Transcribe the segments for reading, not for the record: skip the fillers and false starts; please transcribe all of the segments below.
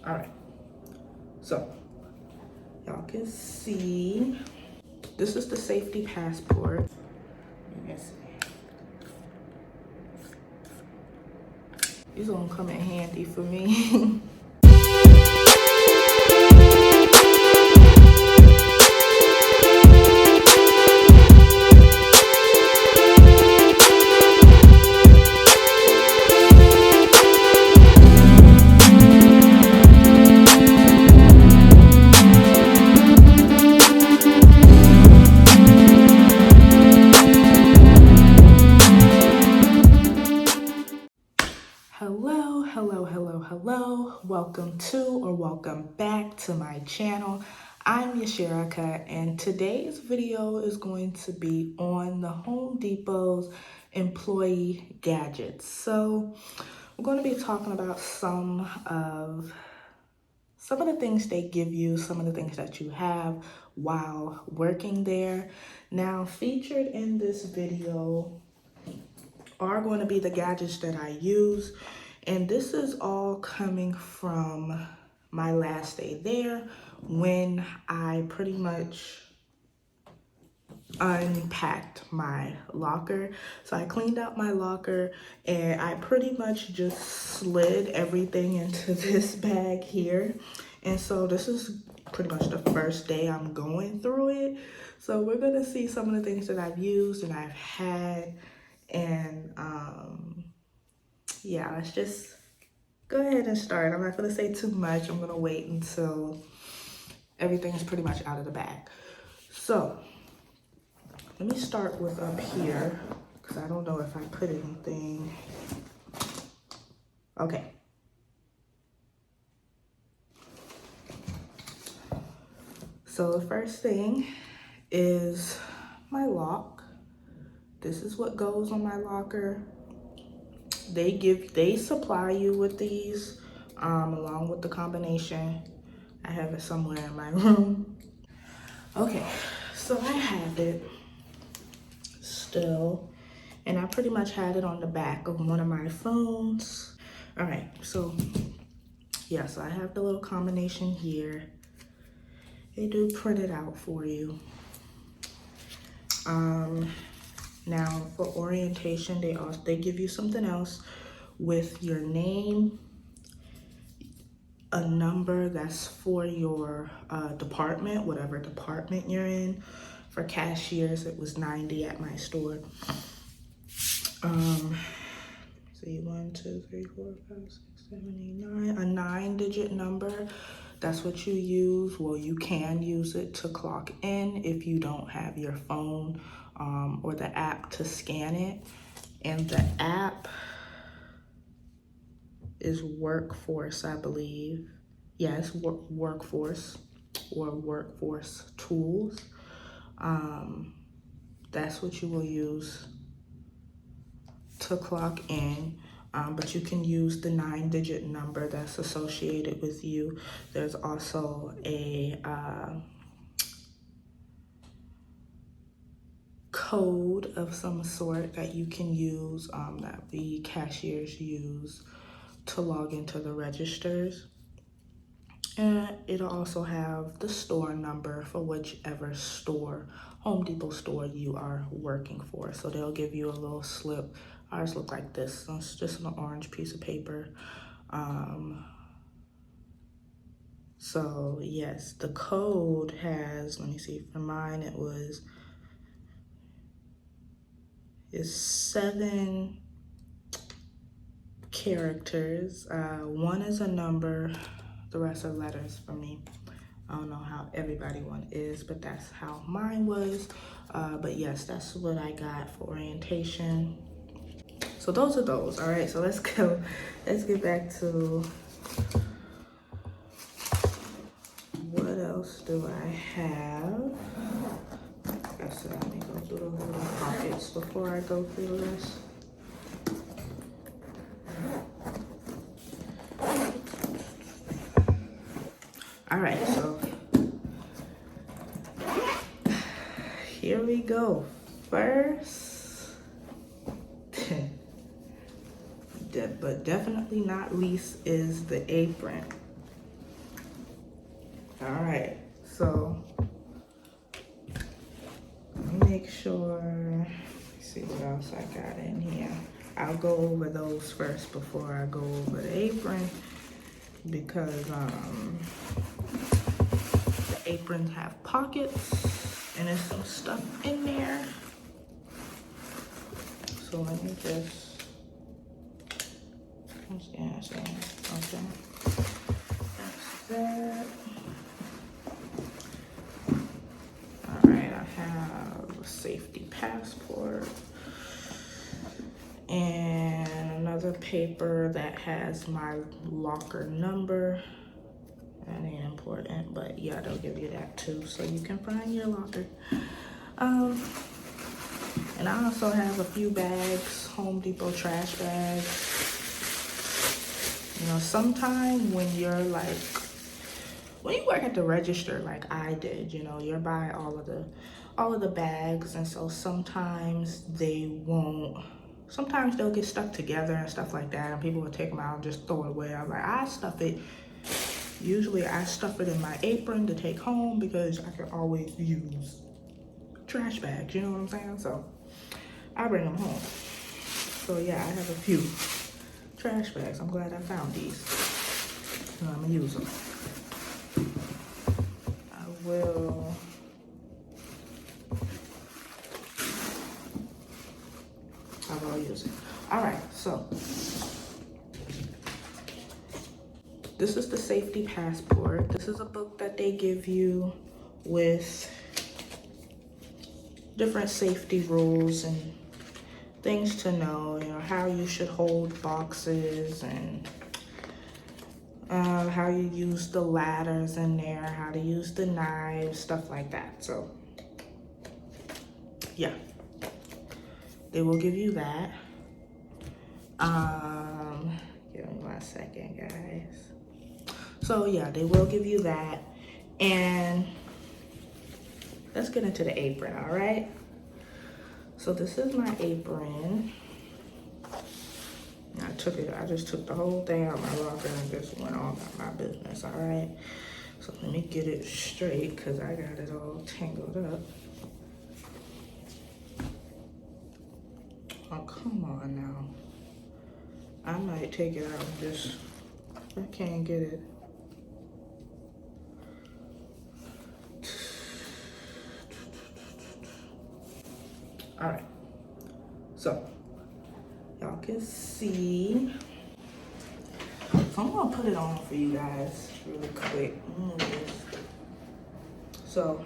All right, so y'all can see, this is the safety passport. You can see. These gonna come in handy for me. Hello. Welcome to or welcome back to my channel. I'm Yasherica, and today's video is going to be on the Home Depot's employee gadgets. So we're going to be talking about some of the things they give you, some of the things that you have while working there. Now, featured in this video are going to be the gadgets that I use. And this is all coming from my last day there when I pretty much unpacked my locker. So I cleaned out my locker and I pretty much just slid everything into this bag here. And so this is pretty much the first day I'm going through it. So we're gonna see some of the things that I've used and I've had. And yeah, let's just go ahead and start. I'm not gonna say too much. I'm gonna wait until everything is pretty much out of the bag. So let me start with up here, because I don't know if I put anything. Okay. So the first thing is my lock. This is what goes on my locker. They supply you with these along with the combination. I have it somewhere in my room. Okay, so I have it still, and I pretty much had it on the back of one of my phones. All right, so yeah, so I have the little combination here. They do print it out for you. Now for orientation, they give you something else with your name, a number that's for your department, whatever department you're in. For cashiers, it was 90 at my store. See, 1, 2, 3, 4, 5, 6, 7, 8, 9. A 9-digit number. That's what you use. Well, you can use it to clock in if you don't have your phone or the app to scan it. And the app is Workforce, I believe. Yes, Workforce or Workforce Tools. That's what you will use to clock in. But you can use the 9-digit number that's associated with you. There's also a code of some sort that you can use, that the cashiers use to log into the registers. And it'll also have the store number for whichever store, Home Depot store you are working for. So they'll give you a little slip. Ours look like this. So it's just an orange piece of paper. So yes, the code has, let me see, for mine is 7 characters. 1 is a number, the rest are letters for me. I don't know how everybody one is, but that's how mine was. But yes, that's what I got for orientation. So those are those. All right, so let's get back to what else do I have. I said, let me go through the little pockets before I go through this. All right, so here we go. First, but definitely not least, is the apron. All right, so let me make sure. Let's see what else I got in here. I'll go over those first before I go over the apron, because the aprons have pockets and there's some stuff in there. So let me just, yeah, so, okay. That's that. All right, I have a safety passport and another paper that has my locker number. That ain't important, but yeah, they'll give you that too, so you can find your locker. And I also have a few bags, Home Depot trash bags. You know, sometime when you're like, when you work at the register like I did, you know, you're by all of the bags, and so sometimes sometimes they'll get stuck together and stuff like that, and people will take them out and just throw it away. I'm like, usually I stuff it in my apron to take home because I can always use trash bags, you know what I'm saying? So I bring them home. So yeah, I have a few trash bags. I'm glad I found these. So I'm gonna use them. I will. Use it. All right, so this is the safety passport. This is a book that they give you with different safety rules and things to know, you know, how you should hold boxes and how you use the ladders in there, how to use the knives, stuff like that. So yeah, they will give you that. Give me 1 second, guys. So yeah, they will give you that. And let's get into the apron, all right? So this is my apron. I just took the whole thing out of my locker and just went on about my business, all right? So let me get it straight because I got it all tangled up. Oh, come on now. I might take it out and just, I can't get it. All right, so y'all can see. So I'm gonna put it on for you guys really quick. So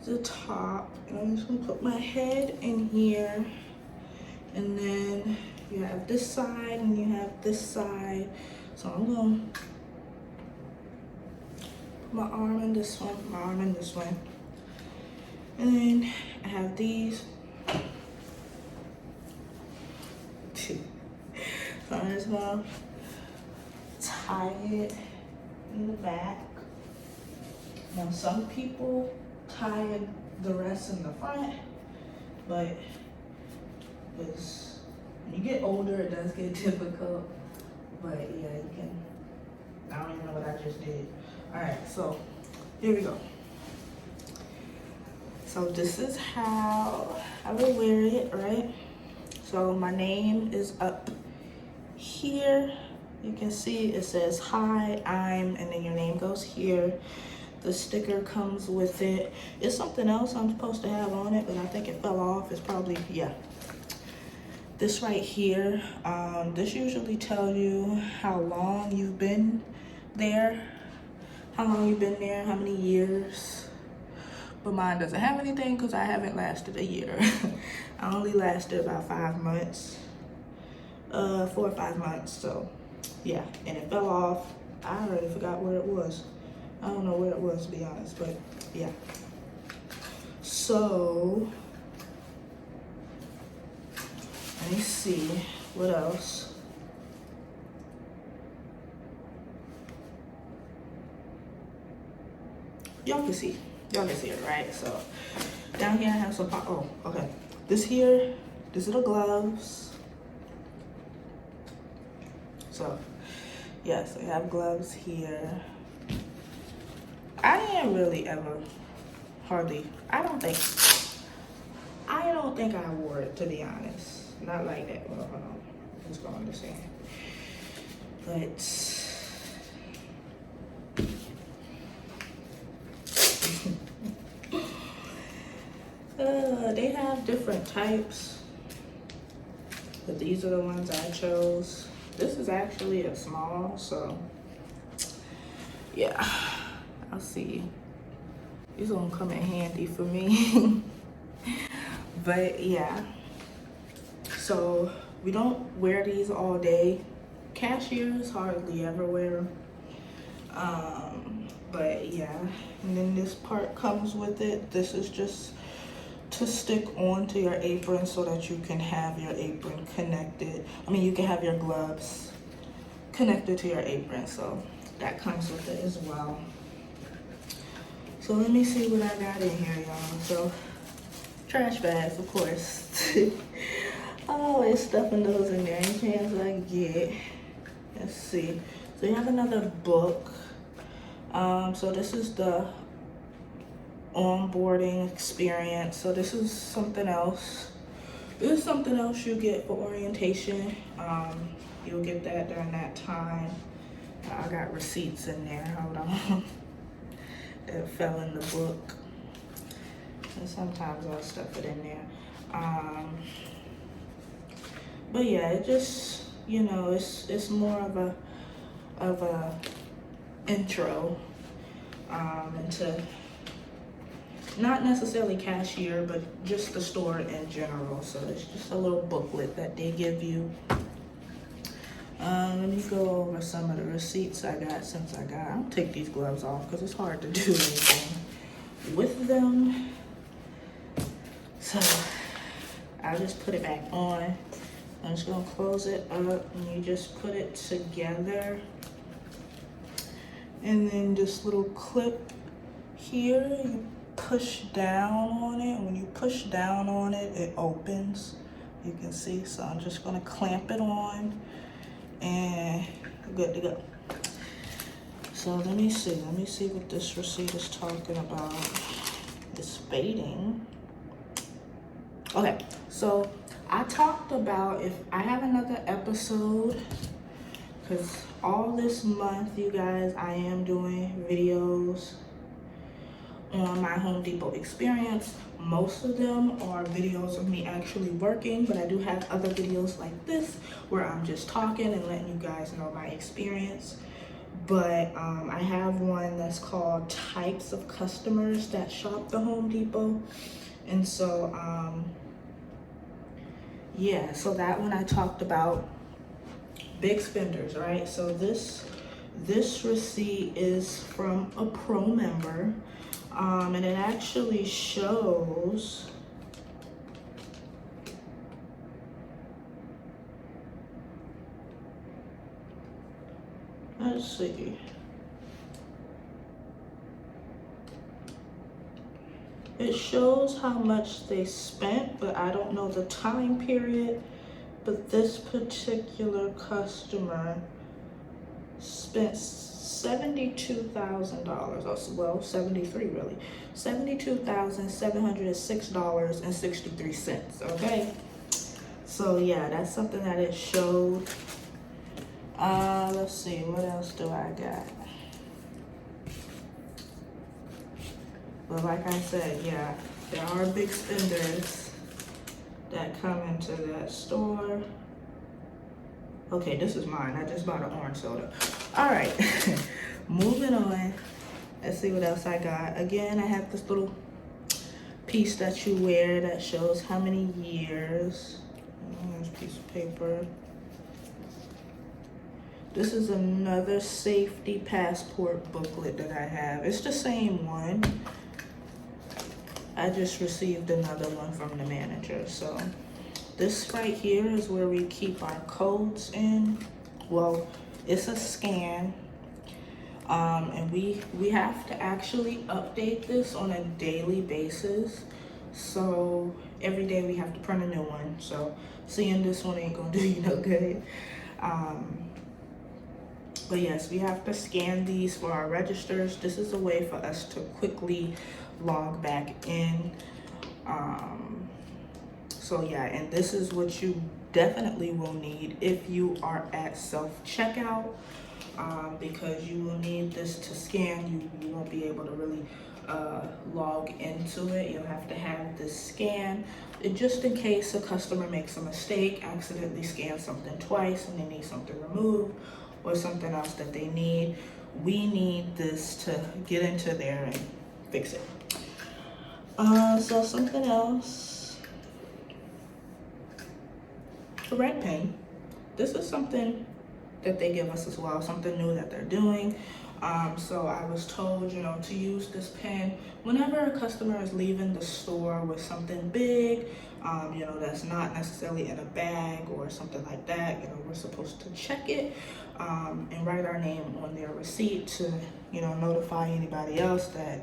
the top, and I'm just gonna put my head in here, and then you have this side and you have this side. So I'm gonna put my arm in this one, my arm in this one. And then I have these. So I'm just gonna tie it in the back. Now some people tie the rest in the front, but as when you get older, it does get difficult. But yeah, you can. I don't even know what I just did. All right, so here we go. So this is how I will wear it, right? So my name is up here. You can see it says hi, I'm, and then your name goes here. The sticker comes with it. It's something else I'm supposed to have on it, but I think it fell off. It's probably, yeah. This right here, this usually tells you how long you've been there, how many years. But mine doesn't have anything because I haven't lasted a year. I only lasted about 5 months, 4 or 5 months. So yeah, and it fell off. I already forgot where it was. I don't know where it was, to be honest, but yeah. So let me see what else. Y'all can see it, right? So down here I have some oh, okay. This here, these are the gloves. So yes, I have gloves here. I didn't really ever hardly, I don't think I wore it, to be honest. Not like that. Well, hold on. I'm just going to say. But they have different types, but these are the ones I chose. This is actually a small, so yeah, I'll see. These are gonna come in handy for me. But yeah, so we don't wear these all day. Cashiers hardly ever wear them. But yeah, and then this part comes with it. This is just to stick onto your apron so that you can have your apron connected. I mean, you can have your gloves connected to your apron, so that comes with it as well. So let me see what I got in here, y'all. So trash bags, of course. Always stuffing those in there any chance I get. Let's see. So you have another book. So this is the onboarding experience. So this is something else. This is something else you get for orientation. You'll get that during that time. I got receipts in there. Hold on. That fell in the book. And sometimes I'll stuff it in there. But yeah, it just, you know, it's more of a intro into not necessarily cashier, but just the store in general. So it's just a little booklet that they give you. Let me go over some of the receipts I got since I'll take these gloves off because it's hard to do anything with them. So I'll just put it back on. I'm just gonna close it up and you just put it together. And then this little clip here, you push down on it. And when you push down on it, it opens. You can see, so I'm just gonna clamp it on and we're good to go. So let me see what this receipt is talking about. It's fading. Okay, so I talked about, if I have another episode, because all this month, you guys, I am doing videos on my Home Depot experience. Most of them are videos of me actually working, but I do have other videos like this where I'm just talking and letting you guys know my experience. But I have one that's called Types of Customers That Shop the Home Depot. And so, yeah, so that one I talked about big spenders, right? So this receipt is from a pro member. And it actually shows let's see. It shows how much they spent, but I don't know the time period. But this particular customer spent $72,000, well, 73 really, $72,706.63, okay? So yeah, that's something that it showed. Let's see, what else do I got? But like I said, yeah, there are big spenders that come into that store. Okay, this is mine. I just bought an orange soda. All right, moving on. Let's see what else I got. Again, I have this little piece that you wear that shows how many years. Here's a piece of paper. This is another safety passport booklet that I have. It's the same one. I just received another one from the manager. So this right here is where we keep our codes in. Well, it's a scan. And we have to actually update this on a daily basis. So every day we have to print a new one. So seeing this one ain't gonna do you no good. But yes, we have to scan these for our registers. This is a way for us to quickly log back in. So yeah, and this is what you definitely will need if you are at self-checkout, because you will need this to scan. You won't be able to really log into it. You'll have to have this scan. Just in case a customer makes a mistake, accidentally scans something twice and they need something removed or something else that they need, we need this to get into there and fix it. So something else, the red pen. This is something that they give us as well, something new that they're doing. So I was told, to use this pen whenever a customer is leaving the store with something big, that's not necessarily in a bag or something like that. We're supposed to check it and write our name on their receipt to, notify anybody else that,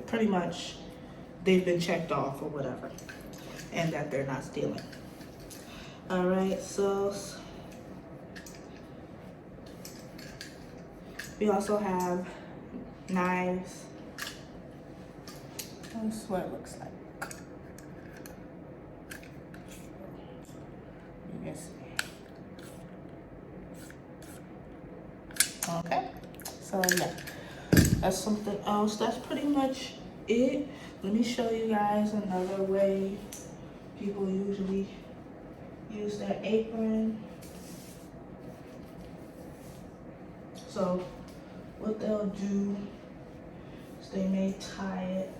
pretty much they've been checked off or whatever, and that they're not stealing. All right, so we also have knives. That's what it looks like. You can see. Okay, so yeah, that's something else. That's pretty much it. Let me show you guys another way people usually use their apron. So what they'll do is they may tie it.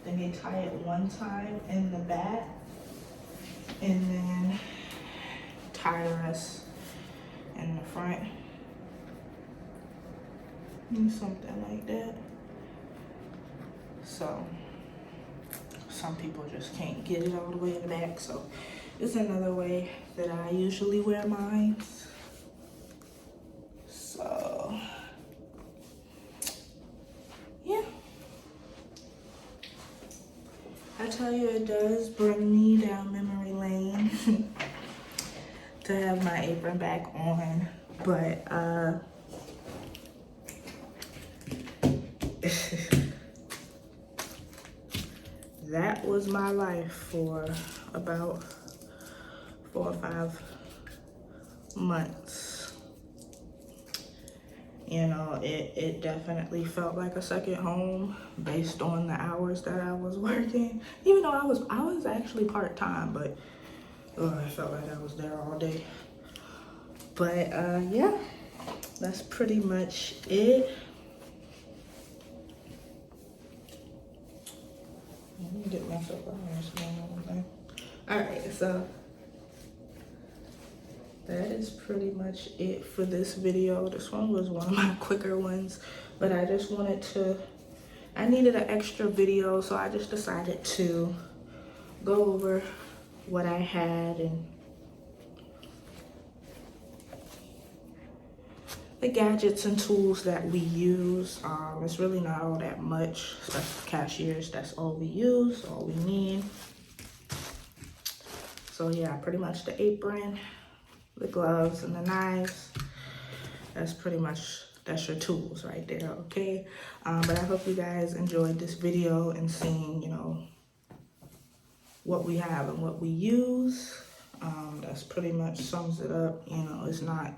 They may tie it one time in the back and then tie the rest in the front. And something like that. So some people just can't get it all the way in the back. So it's another way that I usually wear mine. So yeah, I tell you, it does bring me down memory lane to have my apron back on, but that was my life for about 4 or 5 months. It definitely felt like a second home based on the hours that I was working. Even though I was actually part-time, but I felt like I was there all day. But yeah, that's pretty much it. Let me get myself out here. All right, so that is pretty much it for this video. This one was one of my quicker ones, but I just I needed an extra video, so I just decided to go over what I had and the gadgets and tools that we use. It's really not all that much, especially cashiers. That's all we use, all we need. So yeah, pretty much the apron, the gloves, and the knives. That's your tools right there, okay? But I hope you guys enjoyed this video and seeing, what we have and what we use. That's pretty much sums it up. It's not,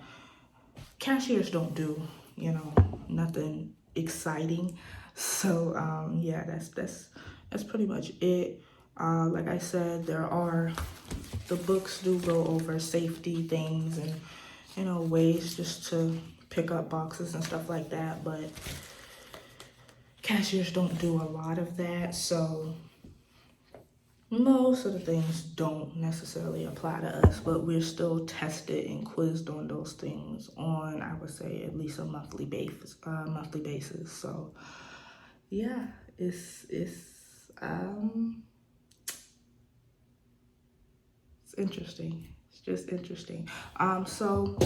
cashiers don't do, nothing exciting. So yeah, that's pretty much it. Like I said, the books do go over safety things and, ways just to pick up boxes and stuff like that, but cashiers don't do a lot of that, so most of the things don't necessarily apply to us, but we're still tested and quizzed on those things on, I would say, at least a monthly basis. So yeah, it's interesting. It's just interesting. So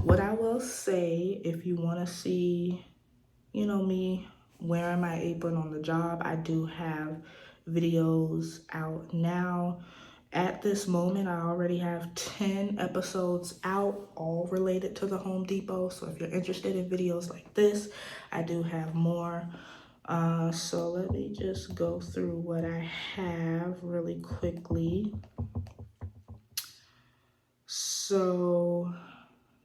what I will say, if you want to see, me wearing my apron on the job, I do have videos out now, At this moment, I already have 10 episodes out, all related to the Home Depot. So if you're interested in videos like this, I do have more. So let me just go through what I have really quickly. So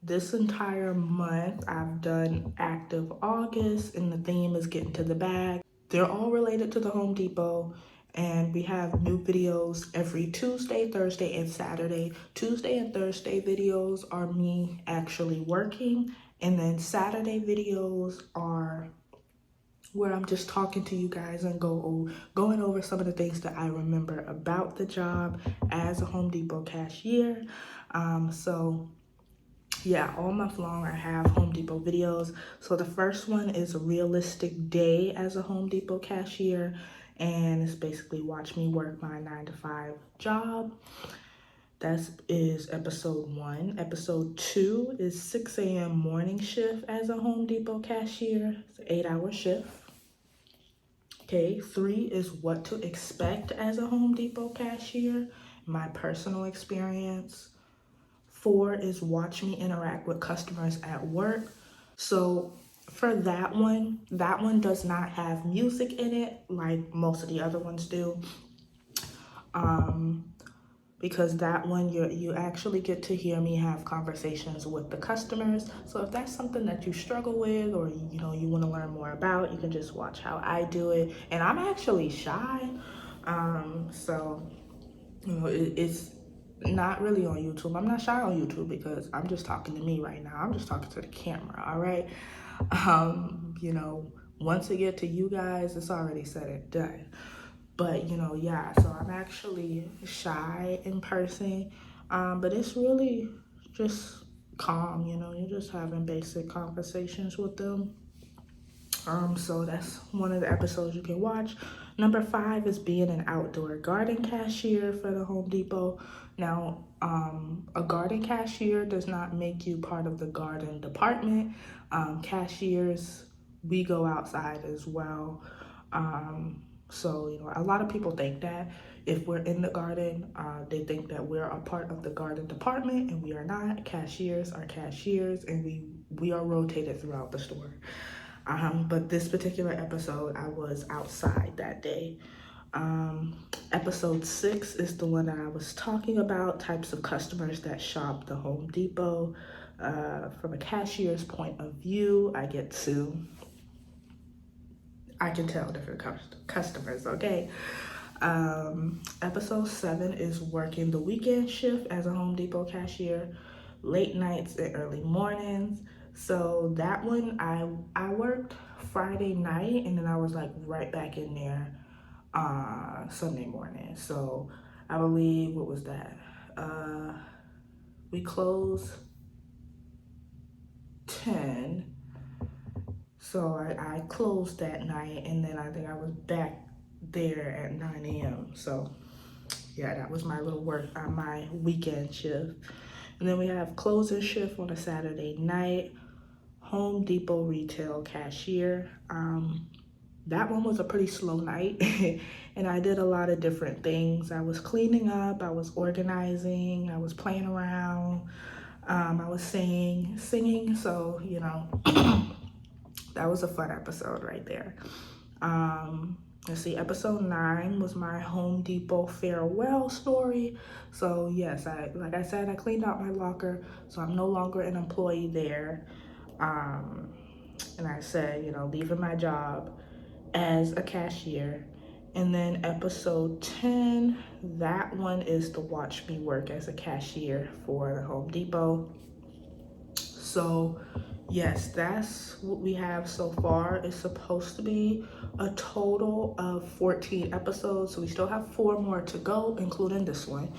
this entire month, I've done Active August, and the theme is getting to the bag. They're all related to the Home Depot, and we have new videos every Tuesday, Thursday, and Saturday. Tuesday and Thursday videos are me actually working, and then Saturday videos are where I'm just talking to you guys and going over some of the things that I remember about the job as a Home Depot cashier. So yeah, all month long I have Home Depot videos. So the first one is a realistic day as a Home Depot cashier, and it's basically watch me work my 9 to 5 job. That is episode 1. Episode 2 is 6 a.m. morning shift as a Home Depot cashier. It's an 8-hour shift. Okay, 3 is what to expect as a Home Depot cashier, my personal experience. 4 is watch me interact with customers at work. So for that one does not have music in it like most of the other ones do. Because that one you actually get to hear me have conversations with the customers. So if that's something that you struggle with, or you want to learn more about, you can just watch how I do it. And I'm actually shy, so it's not really on YouTube. I'm not shy on YouTube because I'm just talking to me right now. I'm just talking to the camera, all right? Once I get to you guys, it's already said and done. But yeah, so I'm actually shy in person, but it's really just calm, you're just having basic conversations with them. So that's one of the episodes you can watch. Number 5 is being an outdoor garden cashier for the Home Depot. Now, a garden cashier does not make you part of the garden department. Cashiers, we go outside as well. So, a lot of people think that if we're in the garden, they think that we're a part of the garden department, and we are not. Cashiers are cashiers, and we are rotated throughout the store. But this particular episode, I was outside that day. Episode 6 is the one that I was talking about, types of customers that shop the Home Depot. From a cashier's point of view, I can tell different customers, okay? Episode 7 is working the weekend shift as a Home Depot cashier, late nights and early mornings. So that one, I worked Friday night, and then I was like right back in there Sunday morning. So I believe, what was that? We closed 10. So I closed that night, and then I think I was back there at 9 a.m. So yeah, that was my little work on my weekend shift. And then we have closing shift on a Saturday night, Home Depot retail cashier. That one was a pretty slow night and I did a lot of different things. I was cleaning up, I was organizing, I was playing around, I was singing. So, that was a fun episode right there. Let's see, episode 9 was my Home Depot farewell story. So yes, like I said, I cleaned out my locker, so I'm no longer an employee there. And I said, leaving my job as a cashier. And then episode 10, that one is to watch me work as a cashier for the Home Depot. So yes, that's what we have so far. It's supposed to be a total of 14 episodes. So we still have 4 more to go, including this one.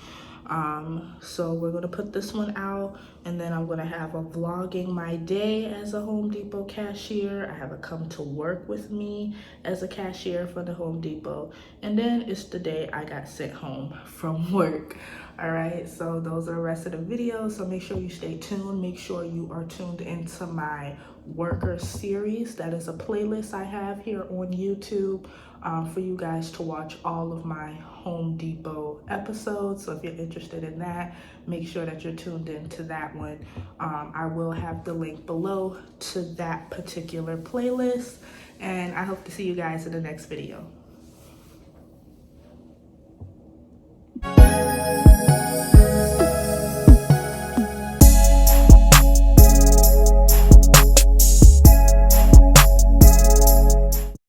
So we're gonna put this one out, And then I'm gonna have a vlogging my day as a Home Depot cashier. I have a come to work with me as a cashier for the Home Depot. And then it's the day I got sent home from work. All right, so those are the rest of the videos. So make sure you stay tuned. Make sure you are tuned into my worker series. That is a playlist I have here on YouTube for you guys to watch all of my Home Depot episodes. So if you're interested in that, make sure that you're tuned into that one. I will have the link below to that particular playlist, and I hope to see you guys in the next video.